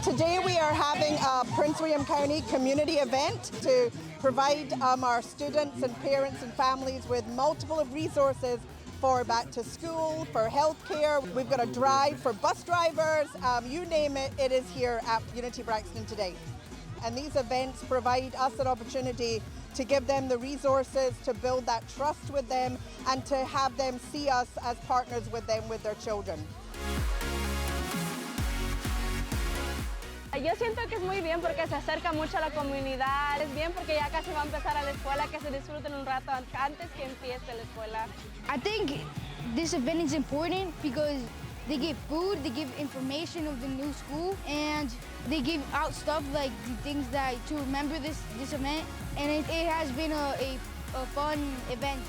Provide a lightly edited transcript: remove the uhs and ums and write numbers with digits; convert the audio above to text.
Today we are having a Prince William County community event to provide our students and parents and families with multiple resources for back to school, for healthcare. We've got a drive for bus drivers, you name it, it is here at Unity Braxton today. And these events provide us an opportunity to give them the resources, to build that trust with them, and to have them see us as partners with them, with their children. Yo siento que es muy bien porque se acerca mucho a la comunidad. Es bien porque ya casi va a empezar a la escuela, que se disfruten un rato antes que empiece la escuela. I think this event is important because they give food, they give information of the new school, and they give out stuff like the things that to remember this event. And it has been a fun event.